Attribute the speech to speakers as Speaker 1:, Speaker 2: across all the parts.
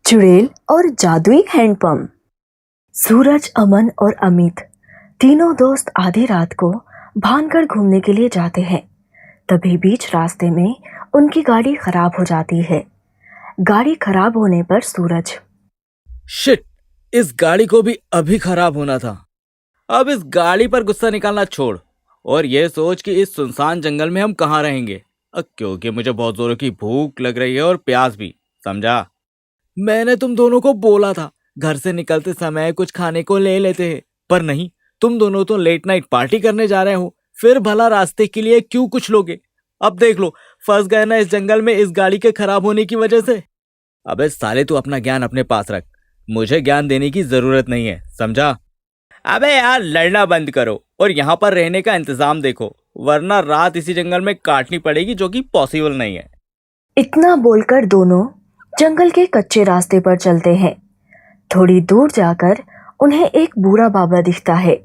Speaker 1: चुड़ैल और जादुई हैंडपंप। सूरज, अमन और अमित तीनों दोस्त आधी रात को भानगढ़ घूमने के लिए जाते हैं। तभी बीच रास्ते में उनकी गाड़ी खराब हो जाती है। गाड़ी खराब होने पर सूरज,
Speaker 2: शिट, इस गाड़ी को भी अभी खराब होना था। अब इस गाड़ी पर गुस्सा निकालना छोड़ और ये सोच कि इस सुनसान जंगल में हम कहाँ रहेंगे। क्योंकि मुझे बहुत जोरों की भूख लग रही है और प्यास भी, समझा। मैंने तुम दोनों को बोला था घर से निकलते समय कुछ खाने को ले लेते हैं, पर नहीं, तुम दोनों तो लेट नाइट पार्टी करने जा रहे हो, फिर भला रास्ते के लिए क्यों कुछ लोगे। अब देख लो, फंस गए ना इस जंगल में इस गाड़ी के खराब होने की वजह से। अबे साले, तू अपना ज्ञान अपने पास रख, मुझे ज्ञान देने की जरूरत नहीं है, समझा। अबे यार, लड़ना बंद करो और यहाँ पर रहने का इंतजाम देखो, वरना रात इसी जंगल में काटनी पड़ेगी, जो कि पॉसिबल नहीं है।
Speaker 1: इतना बोलकर दोनों जंगल के कच्चे रास्ते पर चलते हैं। थोड़ी दूर जाकर उन्हें एक बूढ़ा बाबा दिखता है,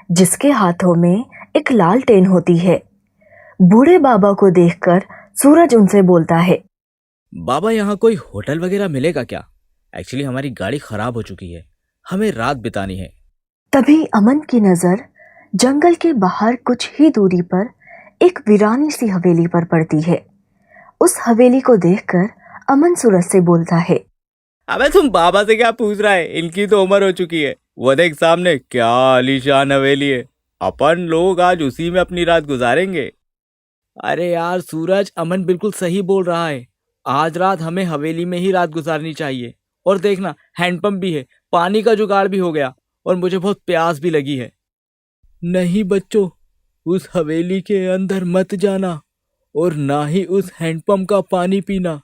Speaker 1: जिसके हाथों में एक लालटेन होती है। बूढ़े बाबा को देखकर सूरज उनसे बोलता है,
Speaker 2: बाबा, यहाँ कोई होटल वगैरह मिलेगा क्या? एक्चुअली हमारी गाड़ी खराब हो चुकी है, हमें रात बितानी है।
Speaker 1: तभी अमन की नजर जंगल के बाहर कुछ ही दूरी पर एक वीरानी सी हवेली पर पड़ती है। उस हवेली को देखकर अमन सूरज से बोलता है,
Speaker 2: अबे तुम बाबा से क्या पूछ रहा है, इनकी तो उम्र हो चुकी है। वो देख सामने क्या आलीशान हवेली है, अपन लोग आज उसी में अपनी रात गुजारेंगे। अरे यार सूरज, अमन बिल्कुल सही बोल रहा है, आज रात हमें हवेली में ही रात गुजारनी चाहिए। और देखना, हैंडपंप भी है, पानी का जुगाड़ भी हो गया, और मुझे बहुत प्यास भी लगी है। नहीं बच्चों, उस हवेली के अंदर मत जाना और ना ही उस हैंडपंप का पानी पीना।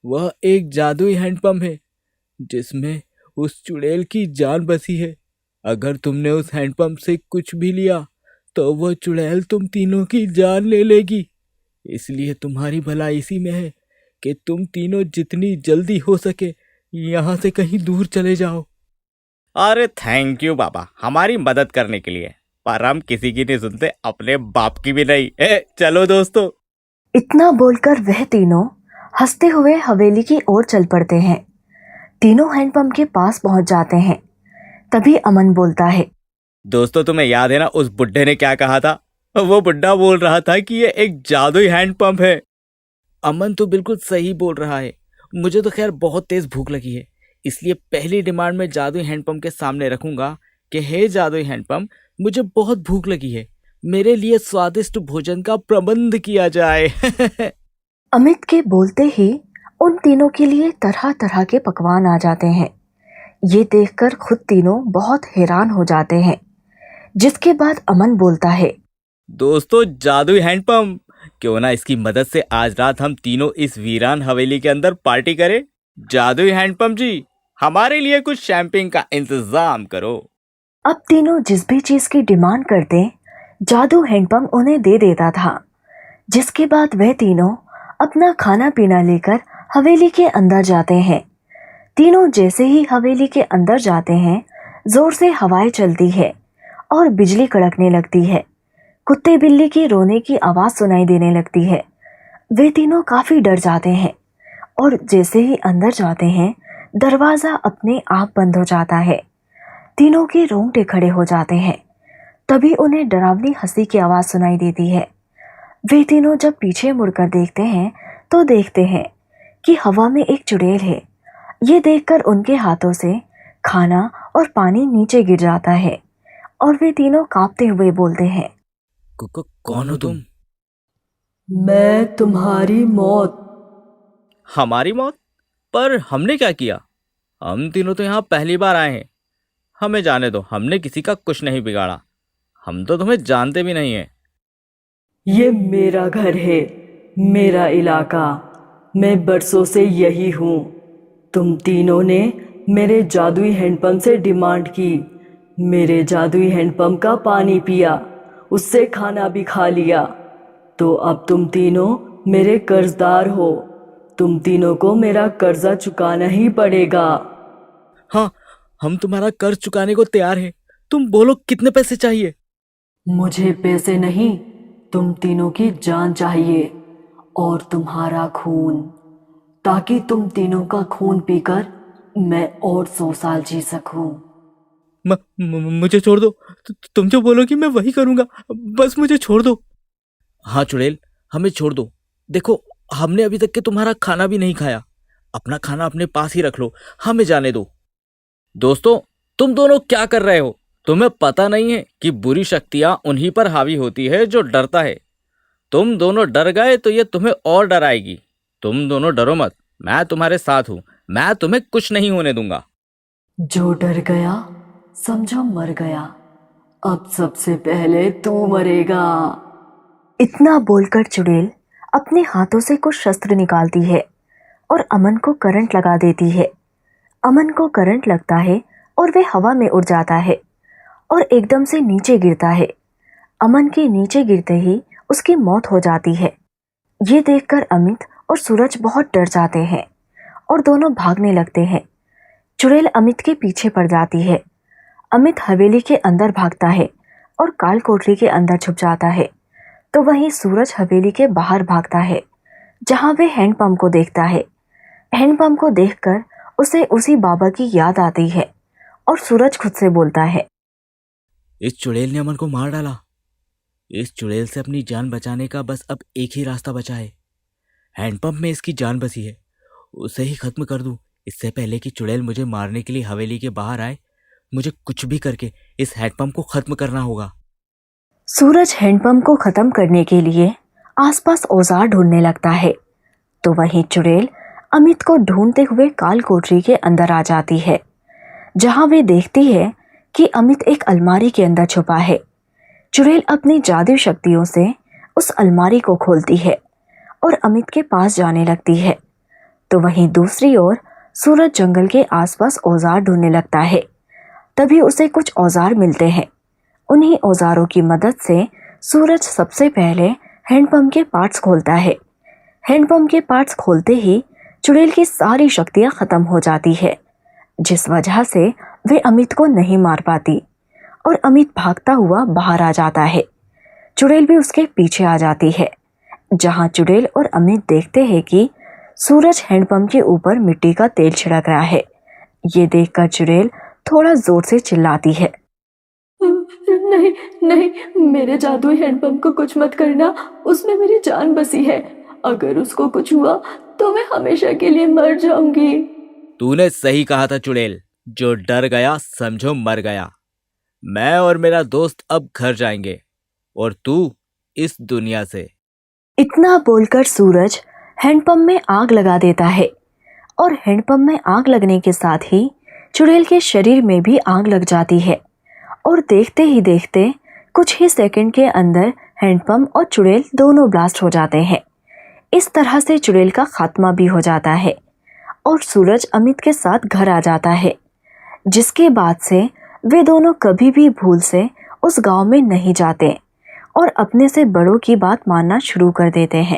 Speaker 2: वह एक जादुई हैंडपंप है जिसमें उस चुड़ैल की जान बसी है। अगर तुमने उस हैंडपंप से कुछ भी लिया तो वह चुड़ैल तुम तीनों की जान ले लेगी। इसलिए तुम्हारी भलाई इसी में है कि तुम तीनों जितनी जल्दी हो सके यहाँ से कहीं दूर चले जाओ। अरे थैंक यू बाबा, हमारी मदद करने के लिए, पर हम किसी की नहीं सुनते, अपने बाप की भी नहीं। चलो दोस्तों।
Speaker 1: इतना बोलकर वह तीनों हंसते हुए हवेली की ओर चल पड़ते हैं। तीनों हैंडपंप के पास पहुंच जाते हैं। तभी अमन बोलता है,
Speaker 2: दोस्तों, तुम्हें याद है ना उस बुड्ढे ने क्या कहा था? वो बुड्ढा बोल रहा था कि ये एक जादुई हैंडपंप है। अमन तो बिल्कुल सही बोल रहा है। मुझे तो खैर बहुत तेज भूख लगी है, इसलिए पहली डिमांड में जादुई हैंडपंप के सामने रखूंगा कि हे जादुई हैंडपंप, मुझे बहुत भूख लगी है, मेरे लिए स्वादिष्ट भोजन का प्रबंध किया जाए।
Speaker 1: अमित के बोलते ही उन तीनों के लिए तरह तरह के पकवान आ जाते हैं। ये देखकर खुद तीनों बहुत हैरान हो जाते हैं। जिसके बाद अमन बोलता है,
Speaker 2: दोस्तों, जादुई हैंडपंप, क्यों ना इसकी मदद से आज रात हम तीनों इस वीरान हवेली के अंदर पार्टी करें। जादुई हैंडपंप जी, हमारे लिए कुछ शैंपेन का इंतजाम करो।
Speaker 1: अब तीनों जिस भी चीज की डिमांड करते, जादू हैंडपंप उन्हें दे देता था। जिसके बाद वह तीनों अपना खाना पीना लेकर हवेली के अंदर जाते हैं। तीनों जैसे ही हवेली के अंदर जाते हैं, जोर से हवाएं चलती है और बिजली कड़कने लगती है। कुत्ते बिल्ली की रोने की आवाज सुनाई देने लगती है। वे तीनों काफी डर जाते हैं और जैसे ही अंदर जाते हैं, दरवाजा अपने आप बंद हो जाता है। तीनों के रोंगटे खड़े हो जाते हैं। तभी उन्हें डरावनी हंसी की आवाज सुनाई देती है। वे तीनों जब पीछे मुड़कर देखते हैं तो देखते हैं कि हवा में एक चुड़ैल है। ये देखकर उनके हाथों से खाना और पानी नीचे गिर जाता है और वे तीनों कांपते हुए बोलते हैं,
Speaker 2: कौन हो तुम?
Speaker 1: मैं तुम्हारी मौत।
Speaker 2: हमारी मौत? पर हमने क्या किया? हम तीनों तो यहाँ पहली बार आए हैं, हमें जाने दो, हमने किसी का कुछ नहीं बिगाड़ा, हम तो तुम्हें जानते भी नहीं है।
Speaker 1: ये मेरा घर है, मेरा इलाका, मैं बरसों से यही हूँ। तुम तीनों ने मेरे जादुई हैंडपंप से डिमांड की, मेरे जादुई हैंडपंप का पानी पिया, उससे खाना भी खा लिया, तो अब तुम तीनों मेरे कर्जदार हो। तुम तीनों को मेरा कर्जा चुकाना ही पड़ेगा।
Speaker 2: हाँ, हम तुम्हारा कर्ज चुकाने को तैयार हैं, तुम बोलो कितने पैसे चाहिए?
Speaker 1: मुझे पैसे नहीं, तुम तीनों की जान चाहिए और तुम्हारा खून, ताकि तुम तीनों का खून पीकर मैं और 100 साल जी सकूं।
Speaker 2: मुझे छोड़ दो। तुम जो बोलोगी मैं वही करूंगा। बस मुझे छोड़ दो। हाँ चुड़ैल, हमें छोड़ दो। देखो, हमने अभी तक के तुम्हारा खाना भी नहीं खाया। अपना खाना अपने पास ही रख लो, हमें जाने दो। दोस्तों, तुम दोनों क्या कर रहे हो? तुम्हें पता नहीं है कि बुरी शक्तियां उन्हीं पर हावी होती है जो डरता है। तुम दोनों डर गए तो ये तुम्हें और डराएगी। तुम दोनों डरो मत, मैं तुम्हारे साथ हूं। मैं तुम्हें कुछ नहीं होने दूंगा।
Speaker 1: जो डर गया समझो मर गया। अब सबसे पहले तू मरेगा। इतना बोलकर चुड़ैल अपने हाथों से कुछ शस्त्र निकालती है और अमन को करंट लगा देती है। अमन को करंट लगता है और वे हवा में उड़ जाता है और एकदम से नीचे गिरता है। अमन के नीचे गिरते ही उसकी मौत हो जाती है। ये देखकर अमित और सूरज बहुत डर जाते हैं और दोनों भागने लगते हैं। चुड़ैल अमित के पीछे पड़ जाती है। अमित हवेली के अंदर भागता है और काल कोठरी के अंदर छुप जाता है। तो वहीं सूरज हवेली के बाहर भागता है, जहां वे हैंडपंप को देखता है। हैंडपंप को देखकर उसे उसी बाबा की याद आती है और सूरज खुद से बोलता है,
Speaker 2: इस चुड़ैल ने अमन को मार डाला। इस चुड़ैल से अपनी जान बचाने का बस अब एक ही रास्ता बचा है। हैंडपंप में इसकी जान बसी है, उसे ही खत्म कर दूं। इससे पहले कि चुड़ैल मुझे मारने के लिए हवेली के बाहर आए, मुझे कुछ भी करके इस हैंडपंप को खत्म करना होगा।
Speaker 1: सूरज हैंडपंप को खत्म करने के लिए आसपास औजार ढूंढने लगता है। तो वहीं चुड़ैल अमित को ढूंढते हुए काल कोठरी के अंदर आ जाती है, जहां वे देखती है कि अमित एक अलमारी के अंदर छुपा है। चुड़ैल अपनी जादू शक्तियों से उस अलमारी को खोलती है और अमित के पास जाने लगती है। तो वहीं दूसरी ओर सूरज जंगल के आसपास औजार ढूंढने लगता है। तभी उसे कुछ औजार मिलते हैं। उन्हीं औजारों की मदद से सूरज सबसे पहले हैंडपंप के पार्ट्स खोलता है। हैंडपंप के पार्ट्स खोलते ही चुड़ैल की सारी शक्तियां खत्म हो जाती है, जिस वजह से वे अमित को नहीं मार पाती और अमित भागता हुआ बाहर आ जाता है। चुड़ैल भी उसके पीछे आ जाती है, जहां चुड़ैल और अमित देखते हैं कि सूरज हैंडपंप के ऊपर मिट्टी का तेल छिड़क रहा है। ये देखकर चुड़ैल थोड़ा जोर से चिल्लाती है, नहीं नहीं, मेरे जादुई हैंडपंप को कुछ मत करना, उसमें मेरी जान बसी है। अगर उसको कुछ हुआ तो मैं हमेशा के लिए मर जाऊंगी।
Speaker 2: तूने सही कहा था चुड़ैल, जो डर गया समझो मर गया। मैं और मेरा दोस्त अब घर जाएंगे और तू इस दुनिया से।
Speaker 1: इतना बोलकर सूरज हैंडपंप में आग लगा देता है और हैंडपंप में आग लगने के साथ ही चुड़ैल के शरीर में भी आग लग जाती है और देखते ही देखते कुछ ही सेकंड के अंदर हैंडपंप और चुड़ैल दोनों ब्लास्ट हो जाते हैं। इस तरह से चुड़ैल का खात्मा भी हो जाता है और सूरज अमित के साथ घर आ जाता है, जिसके बाद से वे दोनों कभी भी भूल से उस गांव में नहीं जाते और अपने से बड़ों की बात मानना शुरू कर देते हैं।